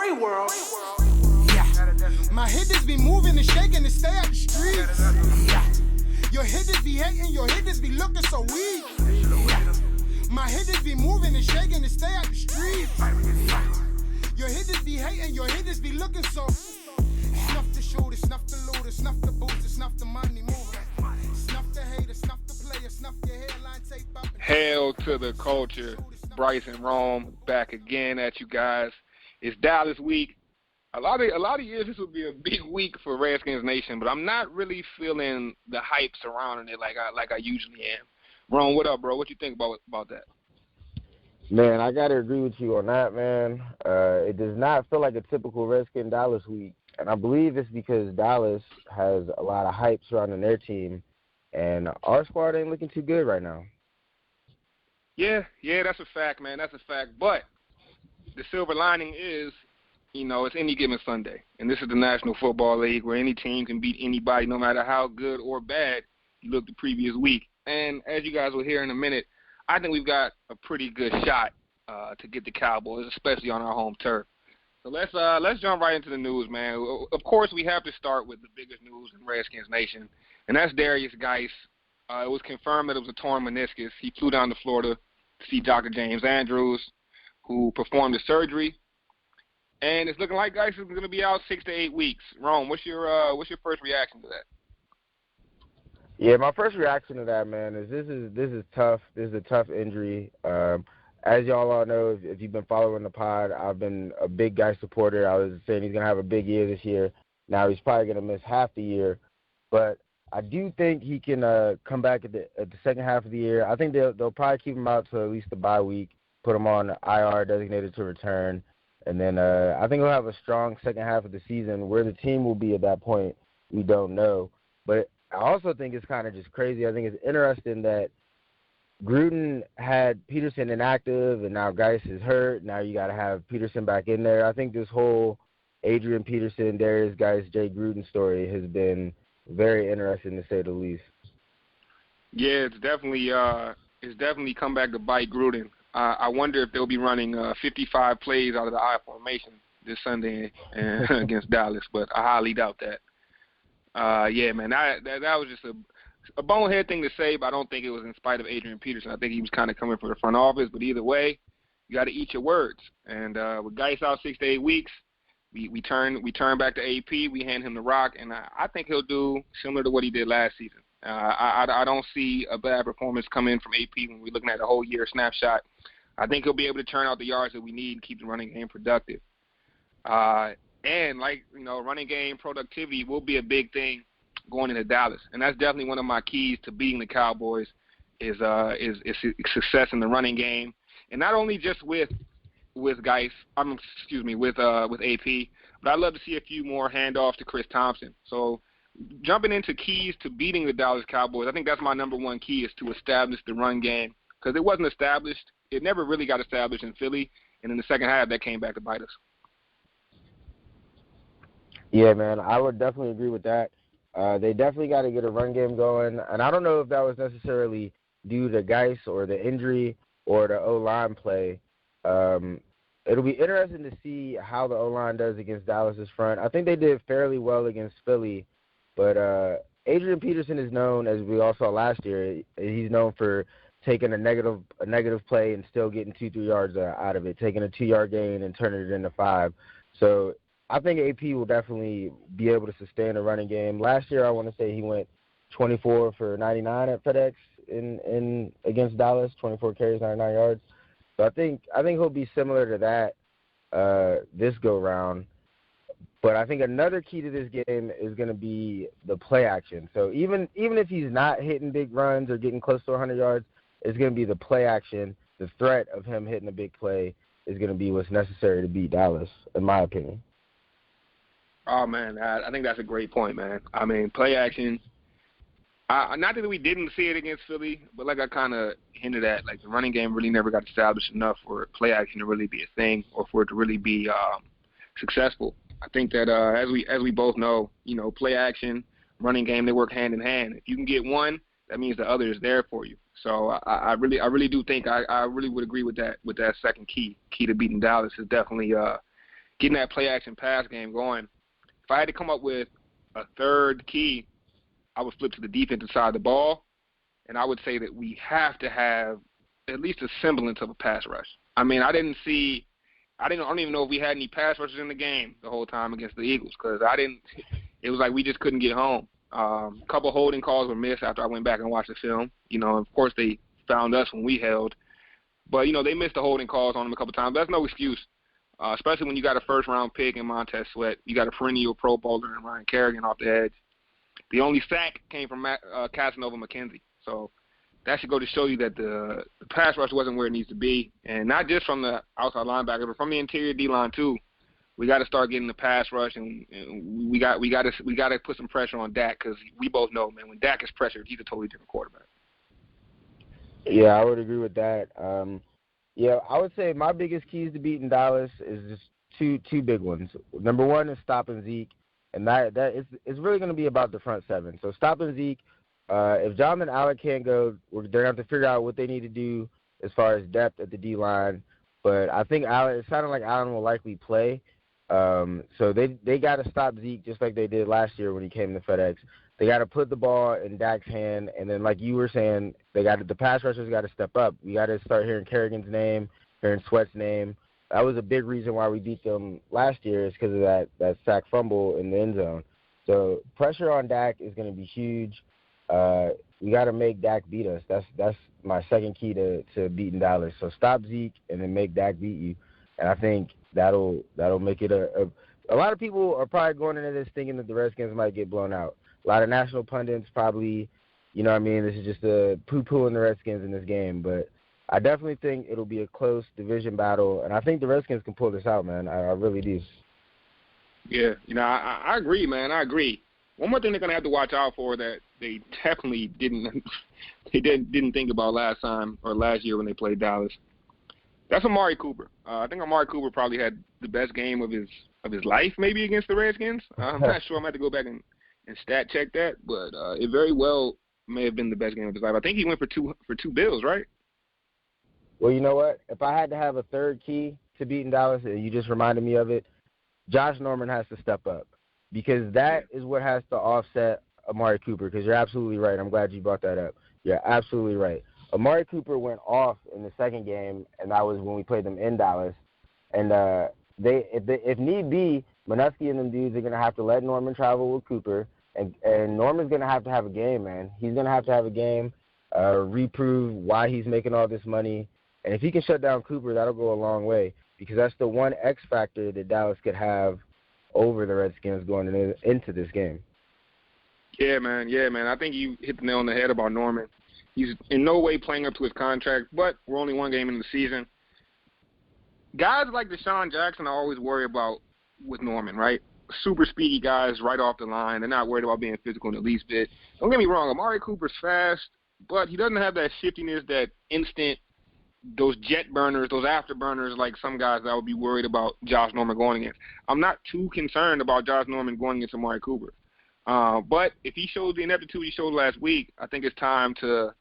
free world. Yeah. My hitters be moving and shaking to stay out the streets. Yeah. Your hitters be hating, your hitters be looking so weak. Yeah. My hitters be moving and shaking to stay out the streets. Yeah. Your hitters be hating, your hitters be looking so. Snuff the shooter, snuff the looter, snuff the booster, snuff the money mover. Snuff the hater, snuff the player, snuff your hairline tape up. Hail to the culture. Bryce and Rome back again at you guys. It's Dallas week. A lot of years this would be a big week for Redskins Nation, but I'm not really feeling the hype surrounding it like I usually am. Rome, what up, bro? What you think about that? Man, I got to agree with you on that, man. It does not feel like a typical Redskin Dallas week, and I believe it's because Dallas has a lot of hype surrounding their team, and our squad ain't looking too good right now. Yeah, that's a fact, man. That's a fact. But the silver lining is, it's any given Sunday. And this is the National Football League where any team can beat anybody no matter how good or bad you looked the previous week. And as you guys will hear in a minute, I think we've got a pretty good shot to get the Cowboys, especially on our home turf. So let's jump right into the news, man. Of course, we have to start with the biggest news in Redskins Nation, and that's Darius Geis. It was confirmed that it was a torn meniscus. He flew down to Florida to see Dr. James Andrews, who performed the surgery. And it's looking like Geis is going to be out 6 to 8 weeks. Rome, what's your first reaction to that? Yeah, my first reaction to that, man, is this is tough. This is a tough injury. As y'all all know, if you've been following the pod, I've been a big Geis supporter. I was saying he's going to have a big year this year. Now he's probably going to miss half the year. But I do think he can come back at the second half of the year. I think they'll probably keep him out till at least the bye week, put him on IR, designated to return, and then I think he'll have a strong second half of the season. Where the team will be at that point, we don't know. But I also think it's kind of just crazy. I think it's interesting that Gruden had Peterson inactive, and now Geis is hurt. Now you got to have Peterson back in there. I think this whole Adrian Peterson, Darius Geis, Jay Gruden story has been very interesting, to say the least. Yeah, it's definitely come back to bite Gruden. I wonder if they'll be running 55 plays out of the I formation this Sunday against Dallas, but I highly doubt that. Yeah, man, that was just a bonehead thing to say, but I don't think it was in spite of Adrian Peterson. I think he was kind of coming from the front office, but either way, you got to eat your words. And with Geis out 6 to 8 weeks, we turn back to AP. We hand him the rock, and I think he'll do similar to what he did last season. I don't see a bad performance coming from AP when we're looking at a whole year snapshot. I think he'll be able to turn out the yards that we need and keep the running game productive. And running game productivity will be a big thing going into Dallas, and that's definitely one of my keys to beating the Cowboys is success in the running game, and not only just with Geis, with AP, but I'd love to see a few more handoffs to Chris Thompson. So jumping into keys to beating the Dallas Cowboys, I think that's my number one key is to establish the run game because it wasn't established. It never really got established in Philly, and in the second half that came back to bite us. Yeah, man, I would definitely agree with that. They definitely got to get a run game going, and I don't know if that was necessarily due to Geis or the injury or the O-line play. It'll be interesting to see how the O-line does against Dallas's front. I think they did fairly well against Philly, but Adrian Peterson is known, as we all saw last year, he's known for taking a negative play and still getting 2-3 yards out of it, taking a 2-yard gain and turning it into 5. So I think AP will definitely be able to sustain a running game. Last year, I want to say he went 24 for 99 at FedEx in against Dallas, 24 carries, 99 yards. So I think he'll be similar to that this go round. But I think another key to this game is going to be the play action. So even if he's not hitting big runs or getting close to 100 yards, it's going to be the play action. The threat of him hitting a big play is going to be what's necessary to beat Dallas, in my opinion. Oh, man, I think that's a great point, man. I mean, play action, not that we didn't see it against Philly, but like I kind of hinted at, like the running game really never got established enough for play action to really be a thing or for it to really be successful. I think that as we both know, play action, running game, they work hand in hand. If you can get one, that means the other is there for you. So I really do think I really would agree with that second key to beating Dallas is definitely getting that play-action pass game going. If I had to come up with a third key, I would flip to the defensive side of the ball, and I would say that we have to have at least a semblance of a pass rush. I mean, I don't even know if we had any pass rushes in the game the whole time against the Eagles because it was like we just couldn't get home. A couple holding calls were missed after I went back and watched the film. Of course they found us when we held. But, they missed the holding calls on them a couple times. That's no excuse, especially when you got a first-round pick in Montez Sweat. You got a perennial Pro Bowler in Ryan Kerrigan off the edge. The only sack came from Casanova McKenzie. So that should go to show you that the pass rush wasn't where it needs to be, and not just from the outside linebacker, but from the interior D-line too. We got to start getting the pass rush, and we got to put some pressure on Dak because we both know, man, when Dak is pressured, he's a totally different quarterback. Yeah, I would agree with that. I would say my biggest keys to beating Dallas is just two big ones. Number one is stopping Zeke, and it's really going to be about the front seven. So stopping Zeke. If Jonathan Allen can't go, they're going to have to figure out what they need to do as far as depth at the D-line. But I think it sounded like Allen will likely play. So they got to stop Zeke just like they did last year when he came to FedEx. They got to put the ball in Dak's hand, and then like you were saying, the pass rushers got to step up. We got to start hearing Kerrigan's name, hearing Sweat's name. That was a big reason why we beat them last year is because of that sack fumble in the end zone. So pressure on Dak is going to be huge. We got to make Dak beat us. That's my second key to beating Dallas. So stop Zeke and then make Dak beat you. And I think that'll make it a lot of people are probably going into this thinking that the Redskins might get blown out. A lot of national pundits probably, this is just a poo-poo in the Redskins in this game. But I definitely think it'll be a close division battle, and I think the Redskins can pull this out, man. I really do. Yeah, I agree, man. I agree. One more thing they're going to have to watch out for that they definitely didn't think about last year when they played Dallas. That's Amari Cooper. I think Amari Cooper probably had the best game of his life maybe against the Redskins. I'm not sure. I'm going to have to go back and stat check that, but it very well may have been the best game of his life. I think he went for two bills, right? Well, you know what? If I had to have a third key to beating Dallas, and you just reminded me of it, Josh Norman has to step up. Because that is what has to offset Amari Cooper, because you're absolutely right. I'm glad you brought that up. You're absolutely right. Amari Cooper went off in the second game, and that was when we played them in Dallas. And if need be, Manusky and them dudes are going to have to let Norman travel with Cooper, and Norman's going to have a game, man. He's going to have a game, reprove why he's making all this money. And if he can shut down Cooper, that'll go a long way, because that's the one X factor that Dallas could have over the Redskins going into this game. Yeah, man. I think you hit the nail on the head about Norman. He's in no way playing up to his contract, but we're only one game into the season. Guys like Deshaun Jackson I always worry about with Norman, right? Super speedy guys right off the line. They're not worried about being physical in the least bit. Don't get me wrong, Amari Cooper's fast, but he doesn't have that shiftiness, that instant, those jet burners, those afterburners like some guys that I would be worried about Josh Norman going against. I'm not too concerned about Josh Norman going against Amari Cooper. But if he shows the ineptitude he showed last week, I think it's time to,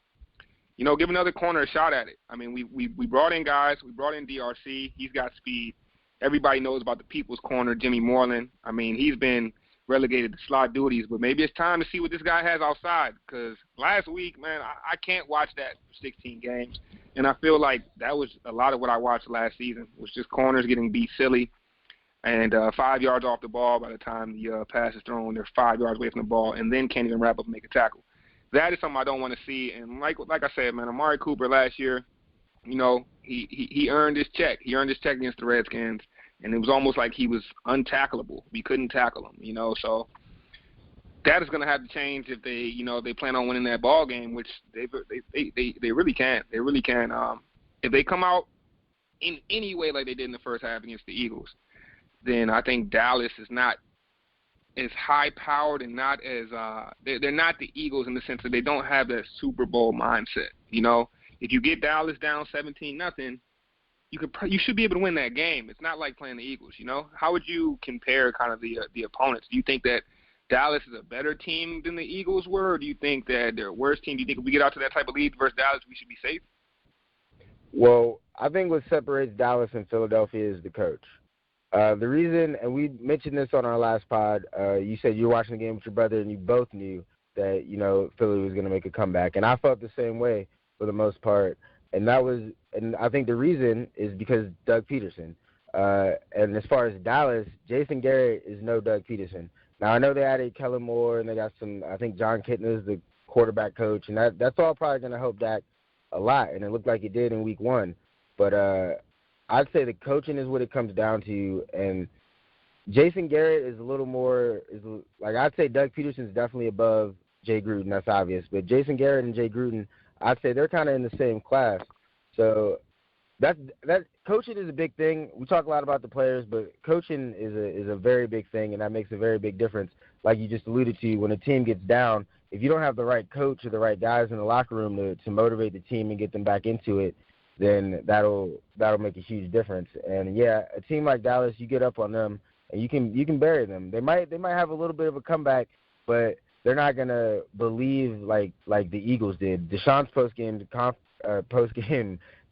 give another corner a shot at it. I mean, we brought in guys. We brought in DRC. He's got speed. Everybody knows about the people's corner, Jimmy Moreland. I mean, he's been relegated to slot duties, but maybe it's time to see what this guy has outside, because last week, man, I can't watch that for 16 games. And I feel like that was a lot of what I watched last season, was just corners getting beat silly and 5 yards off the ball by the time the pass is thrown. They're 5 yards away from the ball and then can't even wrap up and make a tackle. That is something I don't want to see. And like I said, man, Amari Cooper last year, he earned his check. He earned his check against the Redskins, and it was almost like he was untackleable. We couldn't tackle him, so that is going to have to change if they plan on winning that ball game, which they really can. They really can. If they come out in any way like they did in the first half against the Eagles, then I think Dallas is not as high-powered and not as they're not the Eagles in the sense that they don't have that Super Bowl mindset. If you get Dallas down 17-0, you should be able to win that game. It's not like playing the Eagles. How would you compare kind of the opponents? Do you think that Dallas is a better team than the Eagles were, or do you think that they're a worse team? Do you think if we get out to that type of lead versus Dallas, we should be safe? Well, I think what separates Dallas and Philadelphia is the coach. The reason, and we mentioned this on our last pod, you said you were watching the game with your brother and you both knew that, Philly was going to make a comeback. And I felt the same way for the most part. And I think the reason is because Doug Peterson. And as far as Dallas, Jason Garrett is no Doug Peterson. Now, I know they added Kellen Moore and they got I think John Kitna is the quarterback coach. And that's all probably going to help Dak a lot. And it looked like it did in week 1. But I'd say the coaching is what it comes down to. And Jason Garrett is a little more I'd say Doug Peterson's definitely above Jay Gruden. That's obvious. But Jason Garrett and Jay Gruden, I'd say they're kind of in the same class. So that coaching is a big thing. We talk a lot about the players, but coaching is a very big thing, and that makes a very big difference. Like you just alluded to, when a team gets down, if you don't have the right coach or the right guys in the locker room to motivate the team and get them back into it, then that'll make a huge difference. And yeah, a team like Dallas, you get up on them and you can bury them. They might have a little bit of a comeback, but they're not gonna believe like the Eagles did. Deshaun's post game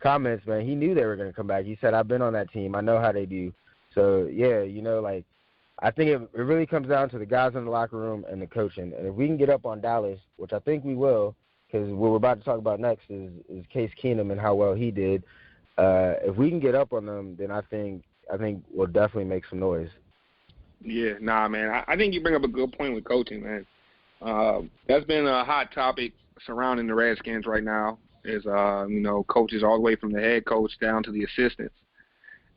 comments, man, he knew they were gonna come back. He said, "I've been on that team. I know how they do." So yeah, I think it really comes down to the guys in the locker room and the coaching. And if we can get up on Dallas, which I think we will, because what we're about to talk about next is Case Keenum and how well he did. If we can get up on them, then I think we'll definitely make some noise. Yeah, man. I think you bring up a good point with coaching, man. That's been a hot topic surrounding the Redskins right now. Is coaches all the way from the head coach down to the assistants.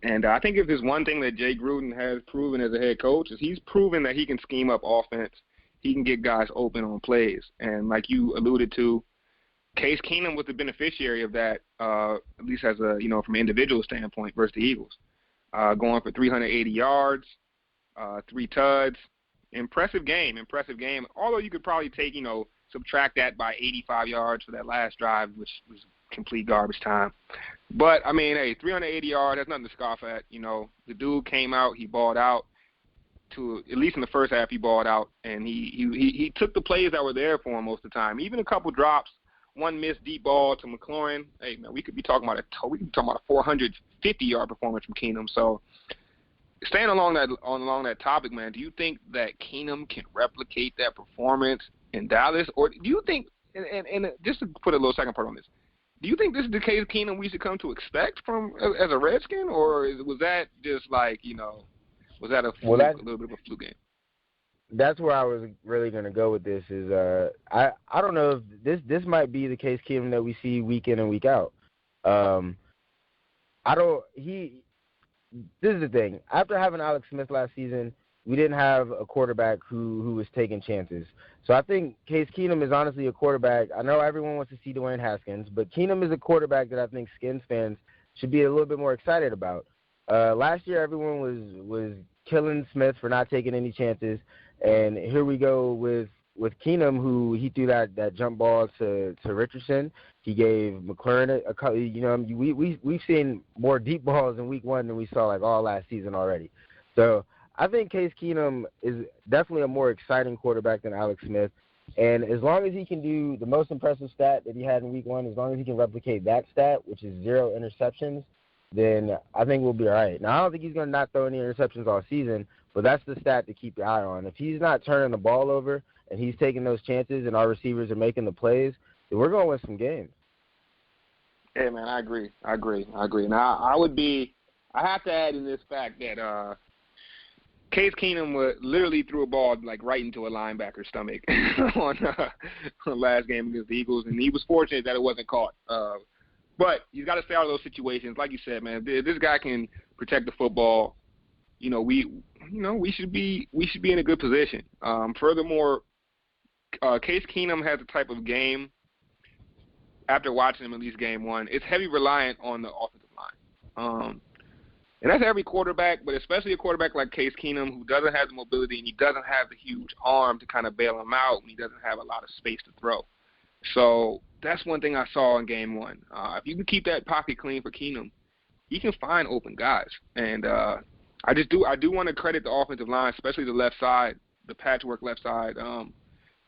And I think if there's one thing that Jay Gruden has proven as a head coach is he's proven that he can scheme up offense. He can get guys open on plays. And like you alluded to, Case Keenum was the beneficiary of that, at least as from an individual standpoint versus the Eagles. Going for 380 yards, 3 tuds. Impressive game. Although you could probably take, subtract that by 85 yards for that last drive, which was complete garbage time. But, 380 yards, that's nothing to scoff at. The dude came out, he balled out. At least in the first half, he balled out, and he took the plays that were there for him most of the time. Even a couple drops, one missed deep ball to McLaurin. Hey, man, we could be talking about a 450-yard performance from Keenum. So, staying along that topic, man, do you think that Keenum can replicate that performance in Dallas, or do you think, and just to put a little second part on this, do you think this is the Case Keenum we should come to expect from as a Redskin, or was that just was that a little bit of a fluke game? That's where I was really going to go with this. Is I don't know if this might be the Case Keenum that we see week in and week out. This is the thing. After having Alex Smith last season, we didn't have a quarterback who was taking chances. So I think Case Keenum is honestly a quarterback. I know everyone wants to see Dwayne Haskins, but Keenum is a quarterback that I think Skins fans should be a little bit more excited about. Last year, everyone was killing Smith for not taking any chances, and here we go with Keenum, who he threw that jump ball to Richardson. He gave McLaurin a couple. We've seen more deep balls in week 1 than we saw all last season already. So I think Case Keenum is definitely a more exciting quarterback than Alex Smith. And as long as he can do the most impressive stat that he had in week 1, as long as he can replicate that stat, which is 0 interceptions, then I think we'll be all right. Now, I don't think he's going to not throw any interceptions all season, but that's the stat to keep your eye on. If he's not turning the ball over and he's taking those chances and our receivers are making the plays, then we're going to win some games. Yeah, man, I agree. Now, I have to add in this fact that Case Keenum literally threw a ball right into a linebacker's stomach on last game against the Eagles, and he was fortunate that it wasn't caught. But you got to stay out of those situations, like you said, man. This guy can protect the football. We should be in a good position. Furthermore, Case Keenum has a type of game. After watching him at least game 1, it's heavy reliant on the offensive line. And that's every quarterback, but especially a quarterback like Case Keenum who doesn't have the mobility and he doesn't have the huge arm to kind of bail him out when he doesn't have a lot of space to throw. So that's one thing I saw in game 1. If you can keep that pocket clean for Keenum, he can find open guys. And I do want to credit the offensive line, especially the left side, the patchwork left side.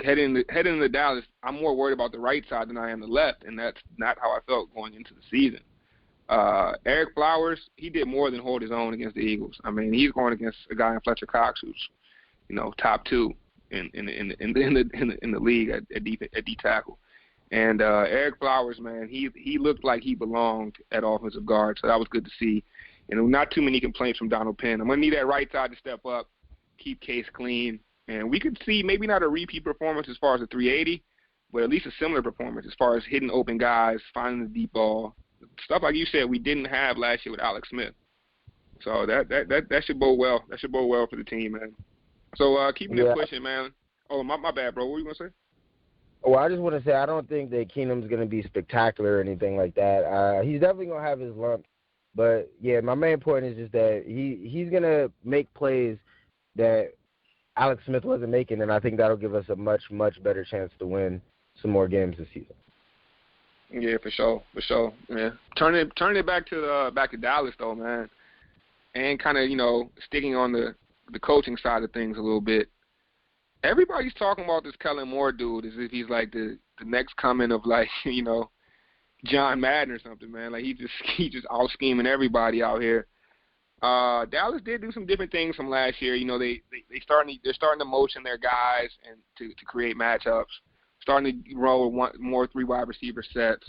Heading into Dallas, I'm more worried about the right side than I am the left, and that's not how I felt going into the season. Eric Flowers, he did more than hold his own against the Eagles. I mean, he's going against a guy in Fletcher Cox who's, top 2 in the league at D tackle. And Eric Flowers, man, he looked like he belonged at offensive guard, so that was good to see. And not too many complaints from Donald Penn. I'm going to need that right side to step up, keep Case clean. And we could see maybe not a repeat performance as far as a 380, but at least a similar performance as far as hitting open guys, finding the deep ball. Stuff like you said we didn't have last year with Alex Smith. So that should bode well. That should bode well for the team, man. So keeping it pushing, man. Oh, my bad, bro. What were you going to say? Well, I just want to say I don't think that Keenum's going to be spectacular or anything like that. He's definitely going to have his lumps. But, yeah, my main point is just that he's going to make plays that Alex Smith wasn't making, and I think that'll give us a much, much better chance to win some more games this season. Yeah, for sure. Yeah, turning it back to Dallas though, man, and kind of sticking on the coaching side of things a little bit. Everybody's talking about this Kellen Moore dude as if he's like the next coming of like John Madden or something, man. Like he just out scheming everybody out here. Dallas did do some different things from last year. They're starting to motion their guys and to create matchups. Starting to roll more 3 wide receiver sets.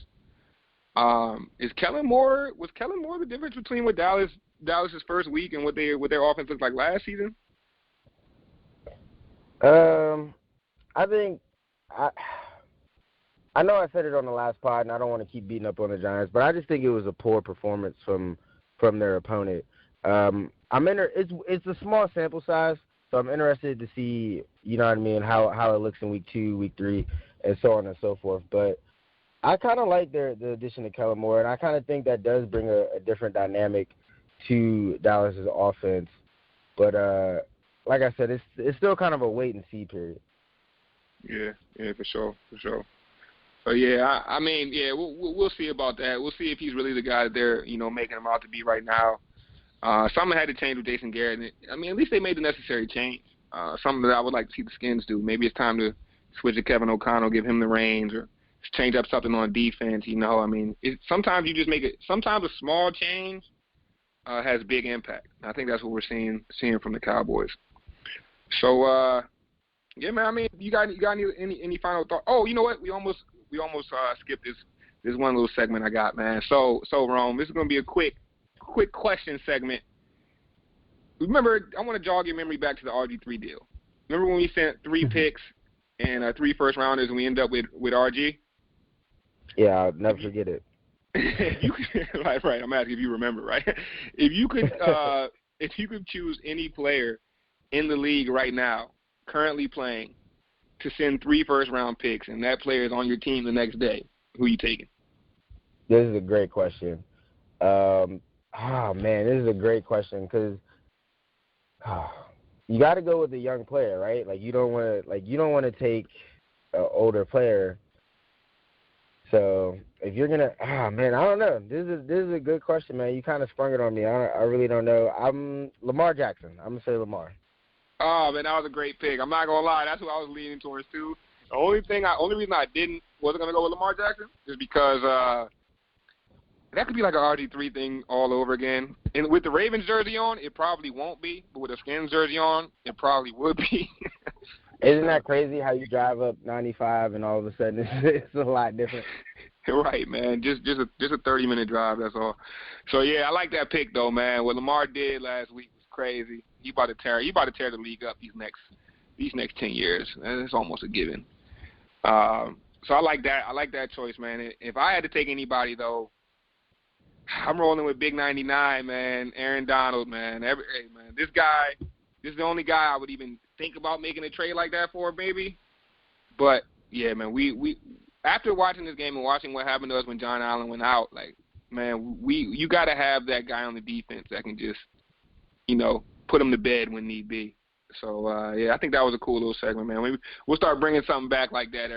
Was Kellen Moore the difference between what Dallas's first week and what their offense looked like last season? I think I know I said it on the last pod, and I don't want to keep beating up on the Giants, but I just think it was a poor performance from their opponent. It's a small sample size, so I'm interested to see, how it looks in week 2, week 3, and so on and so forth. But I kind of like the addition of Kellen Moore, and I kind of think that does bring a different dynamic to Dallas's offense. But like I said, it's still kind of a wait and see period. Yeah, for sure. So yeah, I mean, we'll see about that. We'll see if he's really the guy that they're making him out to be right now. Something had to change with Jason Garrett. I mean, at least they made the necessary change. Something that I would like to see the Skins do. Maybe it's time to switch to Kevin O'Connell, give him the reins, or change up something on defense. I mean, sometimes you just make it. Sometimes a small change has big impact. I think that's what we're seeing from the Cowboys. So, yeah, man. I mean, you got any final thought? Oh, you know what? We almost skipped this one little segment I got, man. So Rome, this is gonna be a quick question segment. Remember, I want to jog your memory back to the RG3 deal. Remember when we sent 3 picks and 3 first-rounders and we end up with RG? Yeah, I'll never forget it. Right. I'm asking if you remember, right? If you could choose any player in the league right now, currently playing, to send 3 first-round picks, and that player is on your team the next day, who are you taking? This is a great question. Man, this is a great question because you got to go with a young player, right? Like you don't want to take an older player. So if you're gonna, man, I don't know. This is a good question, man. You kind of sprung it on me. I really don't know. I'm Lamar Jackson. I'm gonna say Lamar. Oh man, that was a great pick. I'm not gonna lie, that's who I was leaning towards too. The only reason I wasn't gonna go with Lamar Jackson is because that could be like an RG3 thing all over again. And with the Ravens jersey on, it probably won't be. But with a Skins jersey on, it probably would be. Isn't that crazy how you drive up 95 and all of a sudden it's a lot different? Right, man. Just a 30-minute drive, that's all. So, yeah, I like that pick, though, man. What Lamar did last week was crazy. He about to tear the league up these next 10 years. It's almost a given. So I like that. I like that choice, man. If I had to take anybody, though, I'm rolling with Big 99, man. Aaron Donald, man. Hey, man, this is the only guy I would even think about making a trade like that for, maybe. But, yeah, man, we after watching this game and watching what happened to us when John Allen went out, like, man, you got to have that guy on the defense that can just, put him to bed when need be. So, yeah, I think that was a cool little segment, man. We'll start bringing something back like that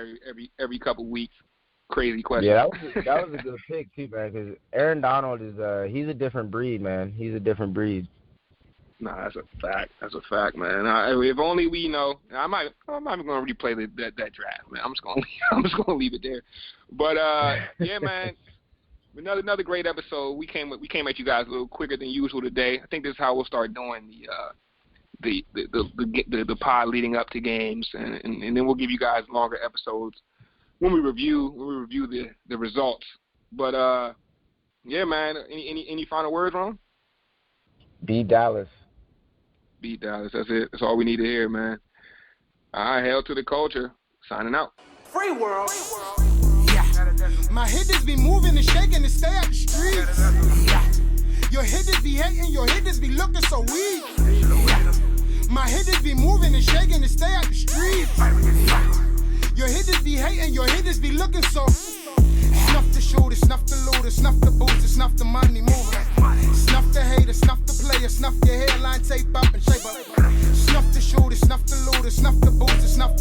every couple weeks. Crazy question. Yeah, that was a good pick too, man. Because Aaron Donald he's a different breed, man. He's a different breed. Nah, that's a fact. That's a fact, man. If only we know. I'm not even going to replay that draft, man. I'm just going to leave it there. But yeah, man. Another great episode. We came at you guys a little quicker than usual today. I think this is how we'll start doing the pod leading up to games, and then we'll give you guys longer episodes when we review the results. But yeah, man. Any final words, Ron? Beat Dallas. Beat Dallas. That's it. That's all we need to hear, man. All right, hail to the culture. Signing out. Free world. Yeah. My hitters be moving and shaking and stay out the streets. Yeah. Your hitters be hating, your hitters be looking so weak. Yeah. My hitters be moving and shaking and stay out the streets. Your hitters be hating, your hitters be looking so. Snuff the shooter, snuff the looter, snuff the booster, snuff the money mover. Snuff the hater, snuff the player, snuff your hairline, tape up and shape up. Snuff the shooter, snuff the looter, snuff the booster, snuff the